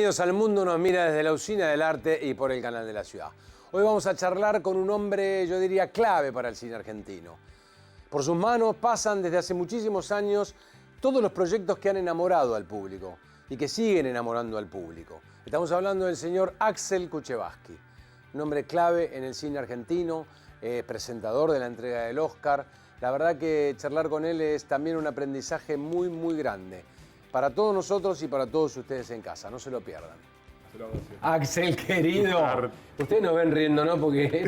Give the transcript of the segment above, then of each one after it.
Bienvenidos al Mundo nos mira desde la Usina del Arte y por el Canal de la Ciudad. Hoy vamos a charlar con un hombre, yo diría, clave para el cine argentino. Por sus manos pasan desde hace muchísimos años todos los proyectos que han enamorado al público y que siguen enamorando al público. Estamos hablando del señor Axel Kuchevaski, un hombre clave en el cine argentino, presentador de la entrega del Oscar. La verdad que charlar con él es también un aprendizaje muy, muy grande. Para todos nosotros y para todos ustedes en casa, no se lo pierdan. Axel, querido, ustedes nos ven riendo, ¿no? Porque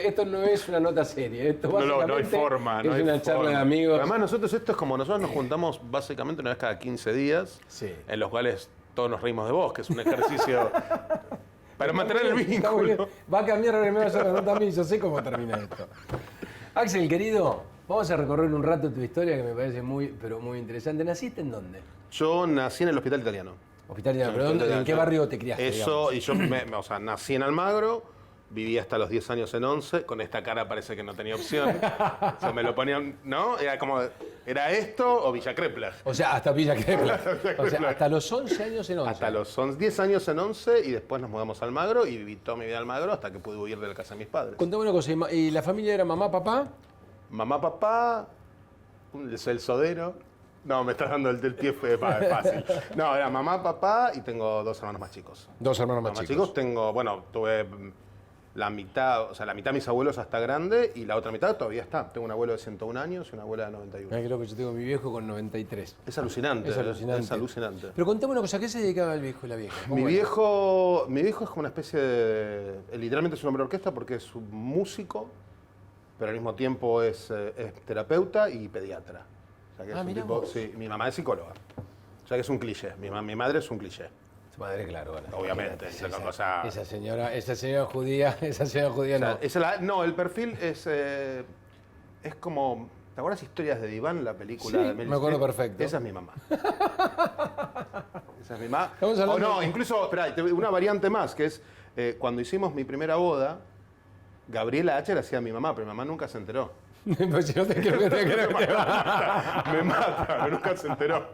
esto no es una nota seria, esto básicamente no hay forma, es una charla de amigos. Además nosotros nos juntamos básicamente una vez cada 15 días, sí, en los cuales todos nos reímos de vos, que es un ejercicio para mantener el vínculo. Va a cambiar, ahora me va a hacer la nota a mí, yo sé cómo termina esto. Axel, querido, vamos a recorrer un rato tu historia que me parece muy, pero muy interesante. ¿Naciste en dónde? Yo nací en el Hospital Italiano. Hospital Italiano, pero ¿en qué barrio te criaste? Eso, digamos? y yo nací en Almagro, viví hasta los 10 años en Once, con esta cara parece que no tenía opción. O sea, me lo ponían, ¿no? Era como, ¿era esto o Villa Krepler? O sea, hasta Villa Krepler. O sea, hasta los 11 años en Once. Hasta los 10 años en Once y después nos mudamos a Almagro y viví toda mi vida en Almagro hasta que pude huir de la casa de mis padres. Contame una cosa, ¿y la familia era mamá, papá? Mamá, papá, el sodero. No, me estás dando el pie fácil. No, era mamá, papá y tengo dos hermanos más chicos. Dos hermanos más chicos. Tengo, tuve la mitad de mis abuelos hasta grande y la otra mitad todavía está. Tengo un abuelo de 101 años y una abuela de 91. Creo que yo tengo mi viejo con 93. Es alucinante. Es alucinante. Es alucinante. Pero contame una cosa, ¿a qué se dedicaba el viejo y la vieja? Mi viejo es como una especie de... Literalmente es un hombre de orquesta porque es un músico, pero al mismo tiempo es terapeuta y pediatra. O sea que es un tipo, sí, mi mamá es psicóloga. O sea que es un cliché. Mi madre es un cliché. Su madre, claro. Bueno, obviamente. Esa señora judía no. El perfil es como... ¿Te acuerdas Historias de Diván, la película sí, de Meryl me acuerdo Streep? perfecto. Esa es mi mamá. Esa es mi mamá. O no, incluso, espera, una variante más, que es cuando hicimos mi primera boda, Gabriela H. la hacía mi mamá, pero mi mamá nunca se enteró. Pues si no te creo que te Me mata, pero nunca se enteró.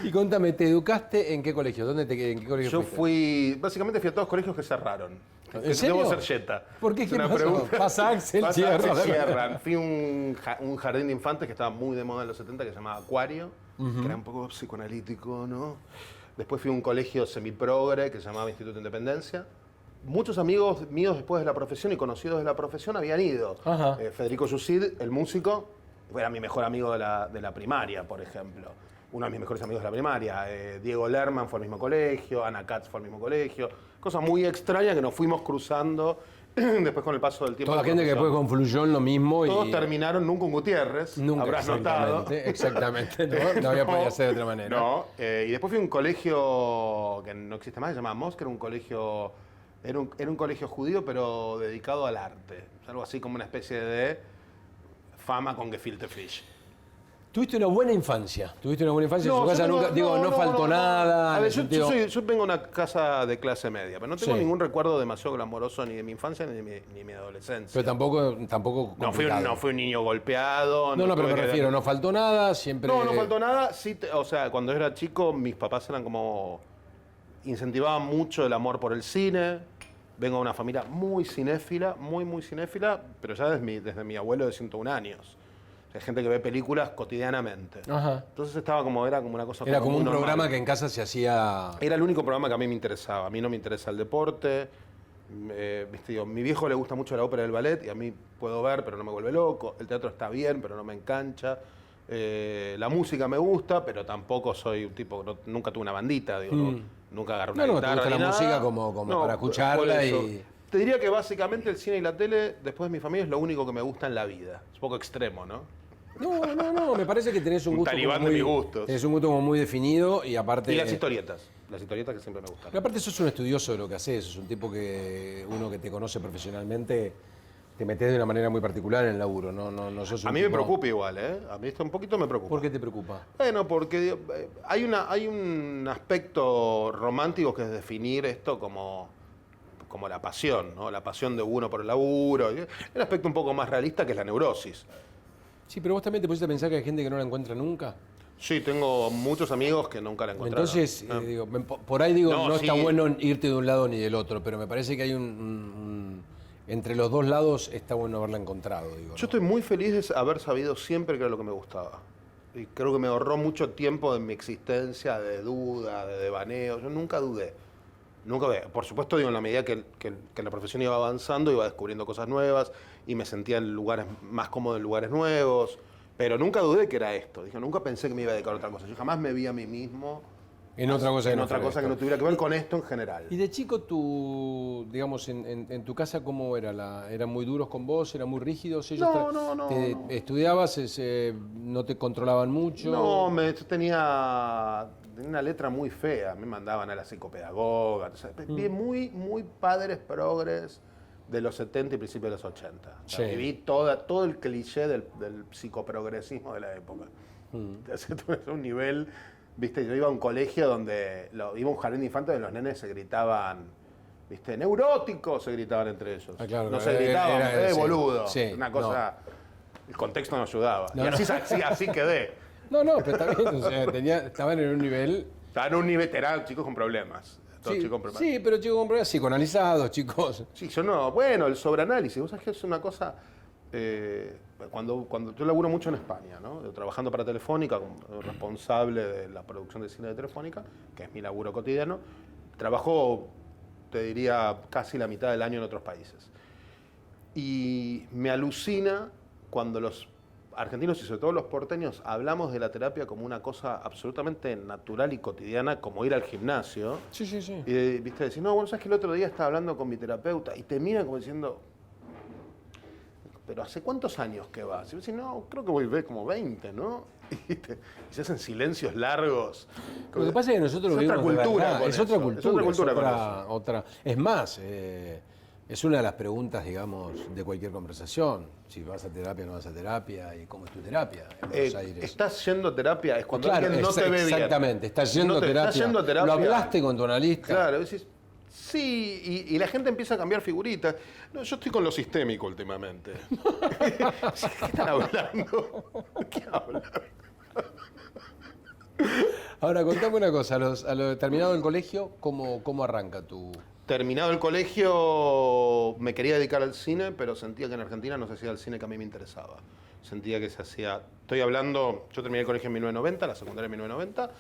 Y contame, ¿te educaste en qué colegio? ¿En qué colegio fuiste? Básicamente fui a todos los colegios que cerraron. ¿En serio? Debo ser yeta. ¿Por qué? ¿Qué pasó? Pasa Axel, cierran. Fui a un jardín de infantes que estaba muy de moda en los 70 que se llamaba Acuario, que era un poco psicoanalítico, ¿no? Después fui a un colegio semiprogre que se llamaba Instituto de Independencia. Muchos amigos míos después de la profesión y conocidos de la profesión habían ido. Federico Yusid, el músico, era mi mejor amigo de la primaria, por ejemplo. Uno de mis mejores amigos de la primaria. Diego Lerman fue al mismo colegio, Ana Katz fue al mismo colegio. Cosas muy extrañas que nos fuimos cruzando después con el paso del tiempo. Toda la gente que después confluyó en lo mismo. Todos terminaron nunca en Gutiérrez, nunca, habrás notado. Exactamente, no había podido ser de otra manera. No, y después fui a un colegio que no existe más, se llamaba Mosque, era un colegio... Era un colegio judío, pero dedicado al arte. Algo así como una especie de fama con gefilte Fish. ¿Tuviste una buena infancia? En su casa nunca, no faltó nada. A ver, yo vengo de una casa de clase media, pero no tengo ningún recuerdo demasiado glamoroso ni de mi infancia ni de mi adolescencia. Pero tampoco no fui un niño golpeado. No, pero me refiero, no faltó nada, siempre... No faltó nada. Sí, cuando era chico, mis papás eran como... Incentivaban mucho el amor por el cine. Vengo de una familia muy cinéfila, muy cinéfila, pero ya desde mi abuelo de 101 años. O sea, hay gente que ve películas cotidianamente. Ajá. Entonces era como una cosa... Era como un normal. programa que en casa se hacía... Era el único programa que a mí me interesaba. A mí no me interesa el deporte. Mi viejo le gusta mucho la ópera y el ballet, y a mí puedo ver, pero no me vuelve loco. El teatro está bien, pero no me engancha. La música me gusta, pero tampoco soy un tipo... nunca tuve una bandita, nunca agarré una guitarra. ¿Te gusta la música como para escucharla y...? Te diría que básicamente el cine y la tele, después de mi familia, es lo único que me gusta en la vida. Es un poco extremo, ¿no? No, me parece que tenés un gusto... talibán de mis gustos. Tenés un gusto como muy definido y aparte... Y las historietas que siempre me gustan. Pero aparte sos un estudioso de lo que haces, sos un tipo uno que te conoce profesionalmente, te metés de una manera muy particular en el laburo, no sos un A mí me preocupa igual, A mí esto un poquito me preocupa. ¿Por qué te preocupa? Bueno, porque hay un aspecto romántico que es definir esto como la pasión, ¿no? La pasión de uno por el laburo. Hay un aspecto un poco más realista que es la neurosis. Sí, pero vos también te pusiste a pensar que hay gente que no la encuentra nunca. Sí, tengo muchos amigos que nunca la encontraron. Entonces, digo, por ahí digo, no sí. está bueno irte de un lado ni del otro, pero me parece que hay entre los dos lados está bueno haberla encontrado. Digo, Yo estoy muy feliz de haber sabido siempre que era lo que me gustaba. Y creo que me ahorró mucho tiempo en mi existencia de duda, de devaneo. Yo nunca dudé. Nunca dudé. Por supuesto, digo, en la medida que la profesión iba avanzando, iba descubriendo cosas nuevas y me sentía en lugares más cómodo en lugares nuevos. Pero nunca dudé que era esto. Dije, nunca pensé que me iba a dedicar a otra cosa. Yo jamás me vi a mí mismo en otra cosa, que no tuviera que ver con esto en general. Y de chico, digamos, en tu casa, ¿cómo era? ¿Eran muy duros con vos? ¿Eran muy rígidos? ¿Ellos No. ¿Estudiabas? ¿No te controlaban mucho? No, tenía una letra muy fea. Me mandaban a la psicopedagoga. O sea, muy padres progres de los 70 y principios de los 80. O sea, Sí. viví todo el cliché del psicoprogresismo de la época. Un nivel... Viste, yo iba a un colegio donde iba a un jardín de infantes donde los nenes se gritaban, viste, neuróticos se gritaban entre ellos. Ah, claro, no se gritaban, sí, boludo. sí, Una cosa, el contexto no ayudaba. No, y así quedé. No, pero está bien, o sea, estaban en un nivel... Estaban en un nivel, eran chicos con problemas. Todos Sí, chicos con problemas. sí, pero chicos con problemas psicoanalizados, chicos. Sí, yo no. Bueno, el sobreanálisis. Vos sabés que es una cosa... cuando yo laburo mucho en España, ¿no? Trabajando para Telefónica, como responsable de la producción de cine de Telefónica, que es mi laburo cotidiano, trabajo, te diría, casi la mitad del año en otros países. Y me alucina cuando los argentinos y sobre todo los porteños hablamos de la terapia como una cosa absolutamente natural y cotidiana, como ir al gimnasio. Sí. Y viste, decís, no, bueno, sabes que el otro día estaba hablando con mi terapeuta y te miran como diciendo, pero ¿hace cuántos años que vas? Y yo decía, no, creo que voy a ver como 20, ¿no? Y se hacen silencios largos. Lo que pasa es que nosotros es otra vivimos de cultura verdad, con es eso, otra cultura, con eso. otra. Es más, es una de las preguntas, digamos, de cualquier conversación. Si vas a terapia o no vas a terapia y cómo es tu terapia en Buenos Aires. ¿Estás yendo a terapia? Es cuando Claro, alguien no te ve bien. exactamente, estás yendo a terapia. Estás yendo a terapia. Lo hablaste con tu analista. Claro, decís, sí, y la gente empieza a cambiar figuritas. No, yo estoy con lo sistémico últimamente. ¿Qué están hablando? ¿Qué hablan? Ahora, contame una cosa, terminado el colegio, ¿cómo arranca tu...? Terminado el colegio, me quería dedicar al cine, pero sentía que en Argentina no se hacía el cine que a mí me interesaba. Sentía que se hacía... Estoy hablando... Yo terminé el colegio en 1990, la secundaria en 1990.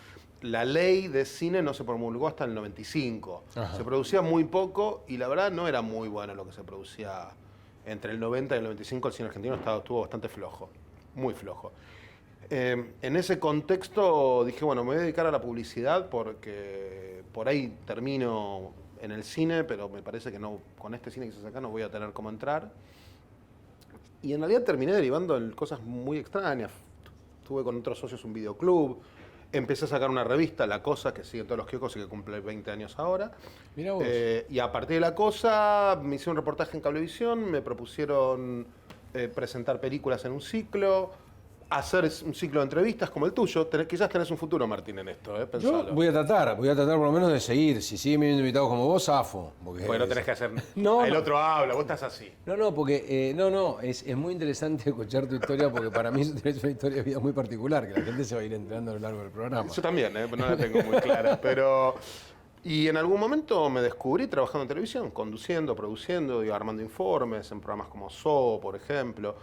La ley de cine no se promulgó hasta el 95. Ajá. Se producía muy poco y la verdad no era muy bueno lo que se producía entre el 90 y el 95. El cine argentino estuvo bastante flojo, muy flojo. En ese contexto dije, bueno, me voy a dedicar a la publicidad porque por ahí termino en el cine, pero me parece que no, con este cine que se hace acá no voy a tener cómo entrar. Y en realidad terminé derivando en cosas muy extrañas. Tuve con otros socios un videoclub, empecé a sacar una revista, La Cosa, que sigue en todos los kioscos y que cumple 20 años ahora. Mirá vos. Y a partir de La Cosa me hice un reportaje en Cablevisión, me propusieron presentar películas en un ciclo, hacer un ciclo de entrevistas como el tuyo. Quizás tenés un futuro, Martín, en esto, pensalo. Yo voy a tratar por lo menos de seguir. Si siguen viniendo invitados como vos, zafo. Porque no tenés que hacer... No, el no. otro habla, vos estás así. No, porque es muy interesante escuchar tu historia porque para mí es una historia de vida muy particular, que la gente se va a ir enterando a lo largo del programa. Yo también, no la tengo muy clara, pero... Y en algún momento me descubrí trabajando en televisión, conduciendo, produciendo, armando informes en programas como Zoo, por ejemplo.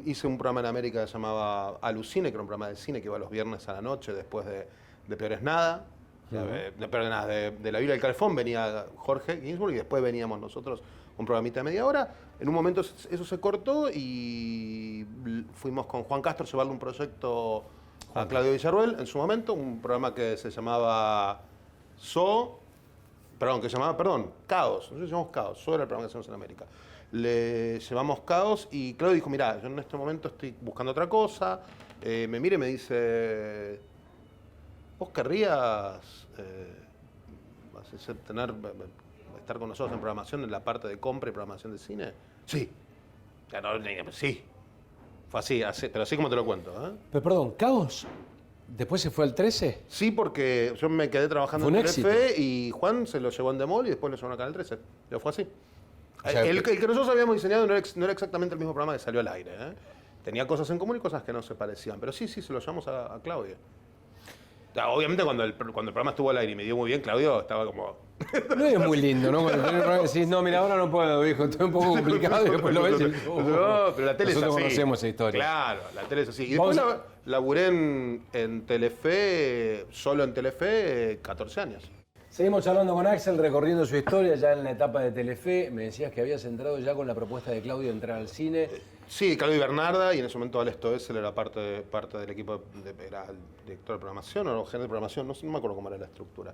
Hice un programa en América que se llamaba Alucine, que era un programa de cine que iba los viernes a la noche después de Peor es Nada. De Peor es Nada, de La Vila del Calefón venía Jorge Ginsburg y después veníamos nosotros un programita de media hora. En un momento eso se cortó y fuimos con Juan Castro a llevarle un proyecto a Claudio Villarruel en su momento, un programa que se llamaba Caos. Nosotros llamamos Caos, Zoo era el programa que hacemos en América. Le llevamos Caos y Claudio dijo, mirá, yo en este momento estoy buscando otra cosa. Me mira y me dice, ¿vos querrías estar con nosotros en programación en la parte de compra y programación de cine? Sí. Sí. Fue así, pero así como te lo cuento. Pero perdón, ¿Caos? ¿Después se fue al 13? Sí, porque yo me quedé trabajando en Telefe y Juan se lo llevó en Demol y después lo llevó a Canal 13. Pero fue así. O sea, el que nosotros habíamos diseñado no era exactamente el mismo programa que salió al aire. tenía cosas en común y cosas que no se parecían. Pero sí, se lo llamamos a Claudio. Obviamente cuando el programa estuvo al aire y me dio muy bien, Claudio estaba como... No es muy lindo, ¿no? Cuando tenés un programa decís, no, mira, ahora no puedo, hijo, estoy un poco complicado y después lo ves y decís, No, pero la tele es así. Nosotros conocemos esa historia. Claro, la tele es así. Y después laburé en Telefe, solo en Telefe, 14 años. Seguimos charlando con Axel, recorriendo su historia ya en la etapa de Telefe. Me decías que habías entrado ya con la propuesta de Claudio de entrar al cine. Sí, Claudio y Bernarda, y en ese momento Alex Toesel era parte del equipo, era el director de programación o gerente de programación, no me acuerdo cómo era la estructura.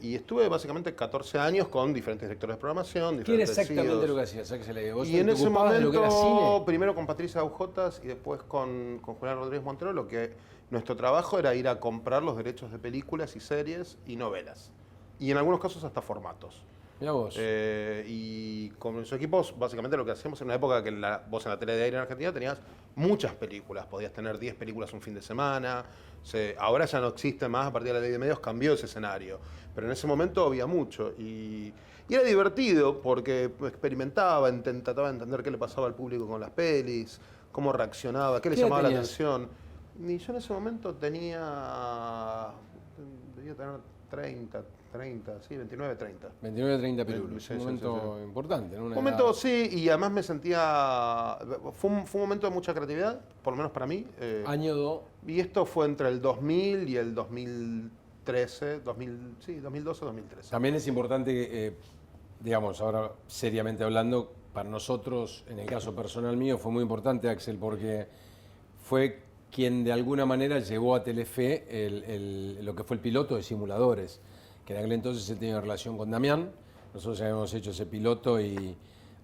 Y estuve básicamente 14 años con diferentes directores de programación, ¿Qué era diferentes exactamente CEOs. lo que hacías, Axel? ¿Vos Y en te ese ocupabas de lo que era cine? momento, primero con Patricia Agujotas y después con Julián Rodríguez Montero, lo que nuestro trabajo era ir a comprar los derechos de películas y series y novelas. Y en algunos casos hasta formatos. Mirá vos. Y con los equipos, básicamente lo que hacíamos en una época que vos en la tele de aire en Argentina tenías muchas películas. Podías tener 10 películas un fin de semana. Ahora ya no existe más, a partir de la ley de medios cambió ese escenario. Pero en ese momento había mucho. Y era divertido porque experimentaba, trataba de entender qué le pasaba al público con las pelis, cómo reaccionaba, qué le llamaba la atención. Y yo en ese momento debía tener 30, sí, 29, 30. 29, 30 películas. Sí, un momento importante, ¿no? Un momento, sí, y además me sentía... Fue un momento de mucha creatividad, por lo menos para mí. Año 2. Y esto fue entre el 2000 y el 2013, 2012, 2013. También es importante, digamos, ahora seriamente hablando, para nosotros, en el caso personal mío, fue muy importante, Axel, porque fue quien de alguna manera llevó a Telefe lo que fue el piloto de simuladores, que en aquel entonces se tenía relación con Damián. Nosotros habíamos hecho ese piloto y,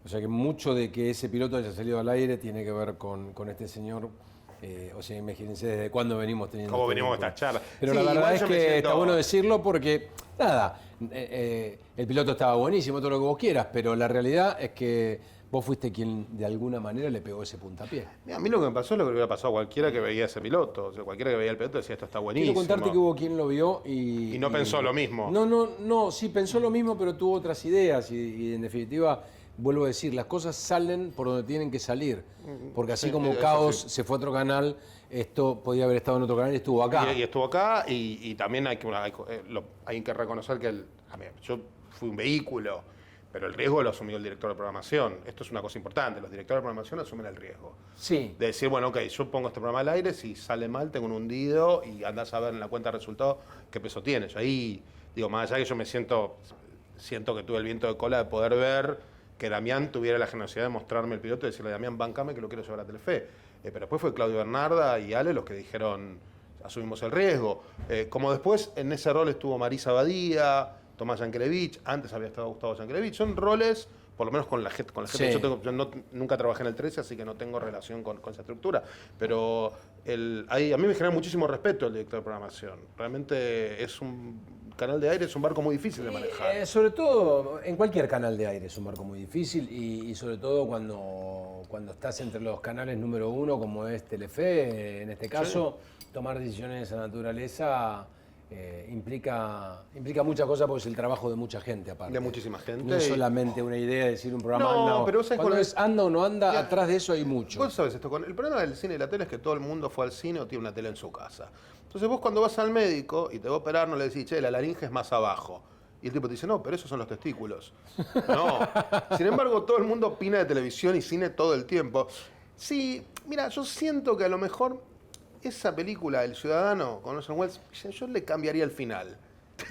o sea que mucho de que ese piloto haya salido al aire tiene que ver con este señor. O sea, imagínense desde cuándo venimos teniendo... ¿Cómo venimos a estas charlas? Pero sí, la verdad es que está bueno decirlo porque, nada, el piloto estaba buenísimo, todo lo que vos quieras, pero la realidad es que vos fuiste quien de alguna manera le pegó ese puntapié. A mí lo que me pasó es lo que le hubiera pasado a cualquiera que veía ese piloto. O sea, cualquiera que veía el piloto decía, esto está buenísimo. Quiero contarte que hubo quien lo vio y no pensó lo mismo. No, sí pensó lo mismo, pero tuvo otras ideas y en definitiva, vuelvo a decir, las cosas salen por donde tienen que salir. Porque así como Caos se fue a otro canal, esto podía haber estado en otro canal y estuvo acá. Y estuvo acá y también hay que reconocer que yo fui un vehículo. Pero el riesgo lo asumió el director de programación. Esto es una cosa importante. Los directores de programación asumen el riesgo. Sí. De decir, bueno, ok, yo pongo este programa al aire, si sale mal tengo un hundido y andás a ver en la cuenta de resultados qué peso tiene. Yo ahí, digo, más allá que yo siento que tuve el viento de cola de poder ver que Damián tuviera la generosidad de mostrarme el piloto y decirle, Damián, bancame que lo quiero llevar a Telefe. Pero después fue Claudio Bernarda y Ale los que dijeron, asumimos el riesgo. Como después en ese rol estuvo Marisa Badía, Tomás Yankelevich, antes había estado Gustavo Yankelevich. Son roles, por lo menos con la gente. Sí. Yo nunca trabajé en el 13, así que no tengo relación con esa estructura. Pero a mí me genera muchísimo respeto el director de programación. Realmente es un canal de aire, es un barco muy difícil de manejar. Sobre todo, en cualquier canal de aire es un barco muy difícil y sobre todo cuando estás entre los canales número uno, como es Telefe, en este caso, tomar decisiones de esa naturaleza... implica muchas cosas porque es el trabajo de mucha gente aparte. De muchísima gente. No es solamente una idea de decir un programa anda pero cuando anda o no anda, atrás de eso hay mucho. Vos sabés esto, el problema del cine y la tele es que todo el mundo fue al cine o tiene una tele en su casa. Entonces vos cuando vas al médico y te va a operar no le decís, che, la laringe es más abajo. Y el tipo te dice, no, pero esos son los testículos. No. Sin embargo, todo el mundo opina de televisión y cine todo el tiempo. Sí, mira, yo siento que a lo mejor esa película, El Ciudadano, con Orson Welles, yo le cambiaría el final.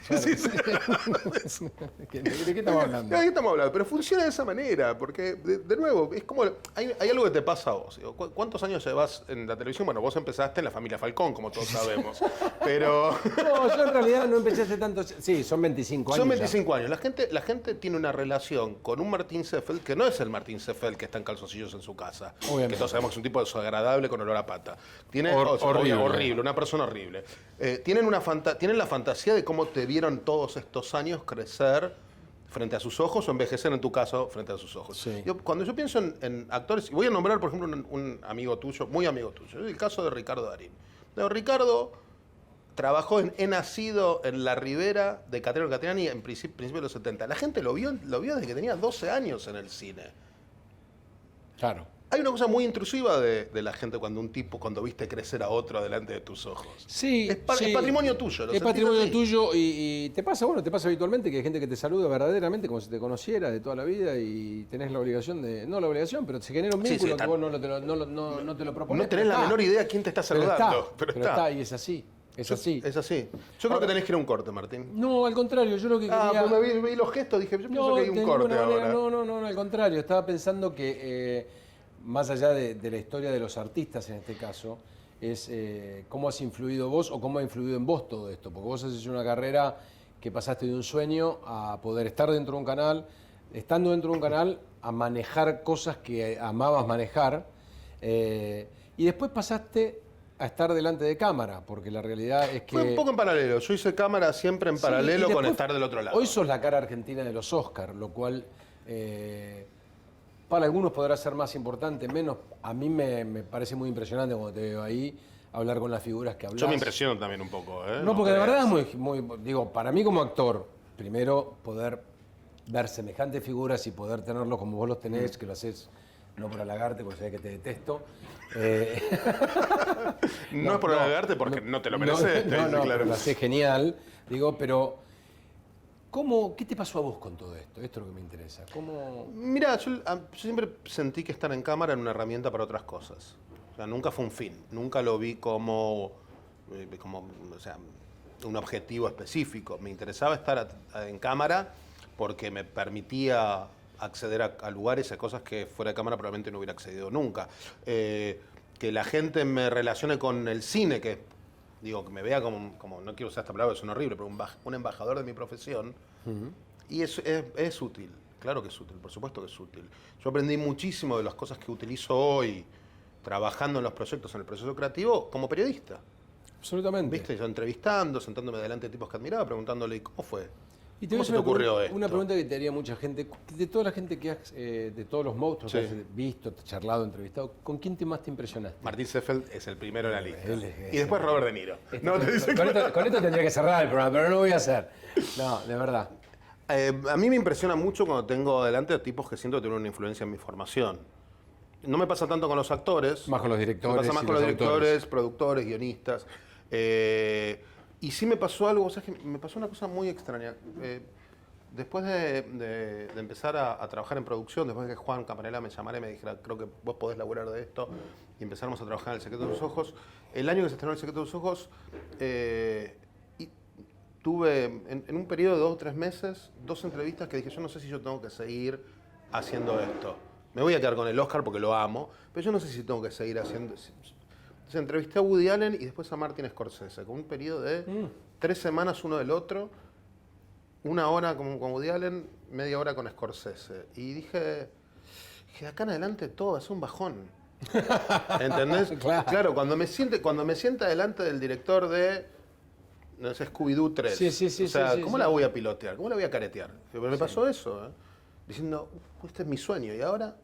Claro. Sí. ¿De qué estamos hablando? ¿De qué estamos hablando? Pero funciona de esa manera, porque, de nuevo, es como... Hay algo que te pasa a vos. ¿Cuántos años llevas en la televisión? Bueno, vos empezaste en la familia Falcón, como todos sabemos. Pero... No, yo en realidad no empecé hace tanto... Sí, son 25 años. Son 25 años. La gente tiene una relación con un Martín Seffel que no es el Martín Seffel que está en calzoncillos en su casa. Obviamente. Que todos sabemos que es un tipo desagradable con olor a pata. Horrible, una persona horrible. Tienen la fantasía de cómo te vieron todos estos años crecer frente a sus ojos o envejecer en tu caso frente a sus ojos. Sí. Cuando yo pienso en actores, y voy a nombrar por ejemplo un amigo tuyo, muy amigo tuyo, el caso de Ricardo Darín. Ricardo trabajó He nacido en la Ribera de Catriano Catriani en principios de los 70. La gente lo vio desde que tenía 12 años en el cine. Claro. Hay una cosa muy intrusiva de la gente cuando viste crecer a otro delante de tus ojos. Sí, Es sí. patrimonio tuyo. Es patrimonio tuyo y te pasa habitualmente que hay gente que te saluda verdaderamente como si te conociera de toda la vida y tenés la obligación no la obligación, pero se genera un vínculo que vos no te lo propones. No tenés la menor idea quién te está saludando. Pero está y es así. Es así. Es así. Yo creo que tenés que ir a un corte, Martín. No, al contrario, yo lo que quería... pues me vi los gestos, dije, yo pienso que hay un corte ahora. No, al contrario. Estaba pensando que, más allá de la historia de los artistas en este caso, es cómo has influido vos o cómo ha influido en vos todo esto. Porque vos has hecho una carrera que pasaste de un sueño a poder estar dentro de un canal, estando dentro de un canal, a manejar cosas que amabas manejar. Y después pasaste a estar delante de cámara, porque la realidad es que... Fue un poco en paralelo. Yo hice cámara siempre en paralelo con estar del otro lado. Hoy sos la cara argentina de los Oscars, lo cual para algunos podrá ser más importante, menos. A mí me parece muy impresionante cuando te veo ahí hablar con las figuras que hablas. Yo me impresiono también un poco. No, porque de verdad es digo, para mí como actor, primero poder ver semejantes figuras y poder tenerlos como vos los tenés, que lo haces no por halagarte, porque sé que te detesto. No es por halagarte, porque no te lo mereces. No, pero lo haces genial. Digo, pero ¿qué te pasó a vos con todo esto? Esto es lo que me interesa. Mira, yo siempre sentí que estar en cámara era una herramienta para otras cosas. O sea, nunca fue un fin. Nunca lo vi como o sea, un objetivo específico. Me interesaba estar en cámara porque me permitía acceder a lugares, a cosas que fuera de cámara probablemente no hubiera accedido nunca. Que la gente me relacione con el cine, que me vea como no quiero usar esta palabra, es horrible, pero un embajador de mi profesión. Y es útil, claro que es útil, por supuesto que es útil. Yo aprendí muchísimo de las cosas que utilizo hoy, trabajando en los proyectos, en el proceso creativo, como periodista. Absolutamente. ¿Viste? Yo entrevistando, sentándome delante de tipos que admiraba, preguntándole, ¿cómo fue? Y ¿Cómo se te ocurrió esto? Una pregunta que te haría mucha gente, de toda la gente que has, de todos los monstruos que has visto, charlado, entrevistado, ¿con quién más te impresionaste? Martín Seffeld es el primero en la lista. Y después Robert De Niro. Con esto tendría que cerrar el programa, pero no lo voy a hacer. No, de verdad. A mí me impresiona mucho cuando tengo delante a tipos que siento que tienen una influencia en mi formación. No me pasa tanto con los actores. Más con los directores. Me pasa más con los directores, productores, guionistas. Y sí me pasó algo, o sea, que me pasó una cosa muy extraña. Después de empezar a trabajar en producción, después de que Juan Campanella me llamara y me dijera, creo que vos podés laburar de esto, y empezamos a trabajar en El Secreto de tus Ojos, el año que se estrenó El Secreto de tus Ojos, y tuve en un periodo de 2 o 3 meses 2 entrevistas que dije, yo no sé si yo tengo que seguir haciendo esto. Me voy a quedar con el Oscar porque lo amo, pero yo no sé si tengo que seguir haciendo... Entonces entrevisté a Woody Allen y después a Martin Scorsese, con un periodo de 3 semanas uno del otro, 1 hora con Woody Allen, media hora con Scorsese. Y dije de acá en adelante todo es un bajón. ¿Entendés? Claro, cuando me sienta delante del director de, no sé, Scooby-Doo 3. Sí, o sea, ¿cómo la voy a pilotear? ¿Cómo la voy a caretear? Pero me pasó eso, diciendo, este es mi sueño, ¿y ahora?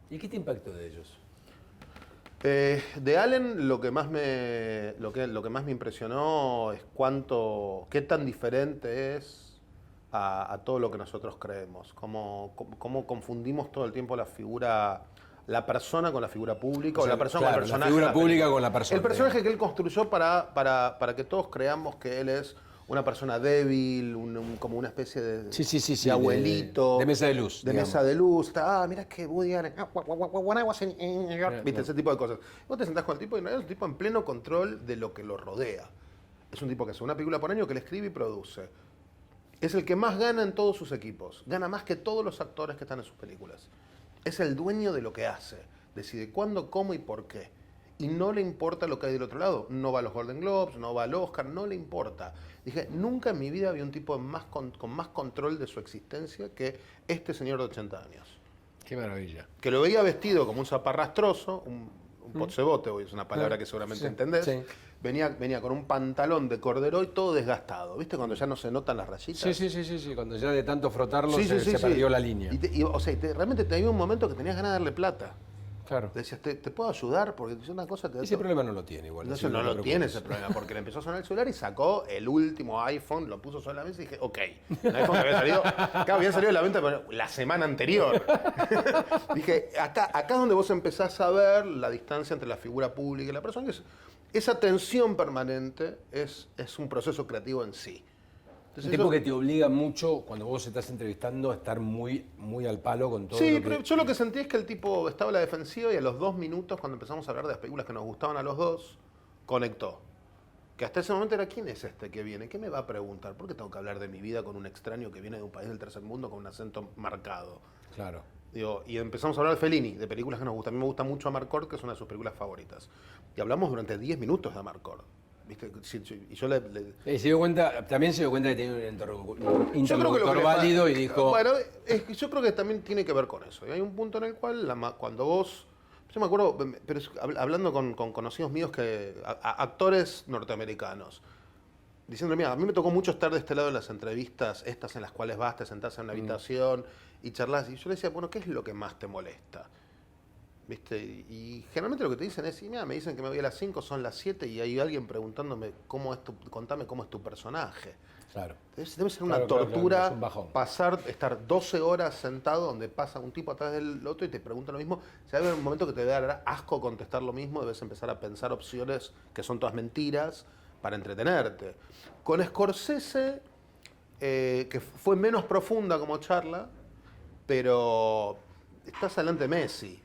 ¿Y qué te impactó de ellos? De Allen lo que más me impresionó es qué tan diferente es a todo lo que nosotros creemos. Cómo confundimos todo el tiempo la persona con la figura pública, o la persona con el personaje. La figura pública con la persona. El personaje que él construyó para que todos creamos que él es una persona débil, como una especie de abuelito. De mesa de luz. De mesa de luz. Mirá que Woody Allen. When I was in New York. Viste, ese tipo de cosas. Vos te sentás con el tipo y es un tipo en pleno control de lo que lo rodea. Es un tipo que hace una película por año, que le escribe y produce. Es el que más gana en todos sus equipos. Gana más que todos los actores que están en sus películas. Es el dueño de lo que hace. Decide cuándo, cómo y por qué. Y no le importa lo que hay del otro lado. No va a los Golden Globes, no va al Oscar, no le importa. Dije, nunca en mi vida había un tipo con más control de su existencia que este señor de 80 años. Qué maravilla. Que lo veía vestido como un zaparrastroso, un potsebote, hoy es una palabra que seguramente entendés. Sí. Venía con un pantalón de corderoy todo desgastado. ¿Viste? Cuando ya no se notan las rayitas. Sí. Cuando ya de tanto frotarlo se perdió la línea. O sea, realmente te había un momento que tenías ganas de darle plata. Claro. Le decías, ¿te puedo ayudar? Porque es una cosa... Ese problema no lo tiene igual. No, no lo tiene ese problema, porque le empezó a sonar el celular y sacó el último iPhone, lo puso sobre la mesa y dije, ok. El iPhone que había salido, claro, había salido de la venta pero la semana anterior. Dije, acá es donde vos empezás a ver la distancia entre la figura pública y la persona. Esa tensión permanente es un proceso creativo en sí. Entonces, un tipo que te obliga mucho, cuando vos estás entrevistando, a estar muy, muy al palo con todo. Sí, pero yo lo que sentí es que el tipo estaba a la defensiva y a los 2 minutos, cuando empezamos a hablar de las películas que nos gustaban a los dos, conectó. Que hasta ese momento era, ¿quién es este que viene? ¿Qué me va a preguntar? ¿Por qué tengo que hablar de mi vida con un extraño que viene de un país del tercer mundo con un acento marcado? Claro. Digo, y empezamos a hablar de Fellini, de películas que nos gustan. A mí me gusta mucho Amarcord, que es una de sus películas favoritas. Y hablamos durante 10 minutos de Amarcord. ¿Viste? Y yo se dio cuenta, también se dio cuenta que tenía un interlocutor válido y dijo... Bueno, yo creo que también tiene que ver con eso. Y hay un punto en el cual, cuando vos... Yo me acuerdo, pero hablando con conocidos míos, actores norteamericanos, diciendo, mira, a mí me tocó mucho estar de este lado en las entrevistas, estas en las cuales vas, te sentás en una habitación y charlas. Y yo le decía, bueno, ¿qué es lo que más te molesta? ¿Viste? Y generalmente lo que te dicen es, mira, me dicen que me voy a las 5, son las 7 y hay alguien preguntándome, contame cómo es tu personaje. Claro. Debe ser una tortura es un bajón. estar 12 horas sentado donde pasa un tipo atrás del otro y te pregunta lo mismo. Si hay un momento que te debe dar asco contestar lo mismo, debes empezar a pensar opciones que son todas mentiras para entretenerte. Con Scorsese, que fue menos profunda como charla, pero estás delante de Messi.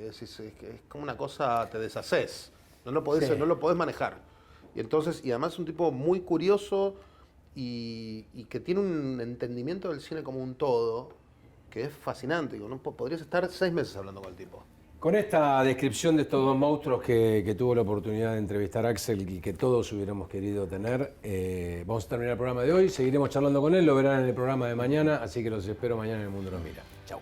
Es como una cosa, te deshaces, no lo podés manejar. Y además es un tipo muy curioso y que tiene un entendimiento del cine como un todo que es fascinante. ¿No? Podrías estar 6 meses hablando con el tipo. Con esta descripción de estos dos monstruos que tuvo la oportunidad de entrevistar a Axel y que todos hubiéramos querido tener, vamos a terminar el programa de hoy. Seguiremos charlando con él, lo verán en el programa de mañana, así que los espero mañana en El Mundo Nos Mira. Chau.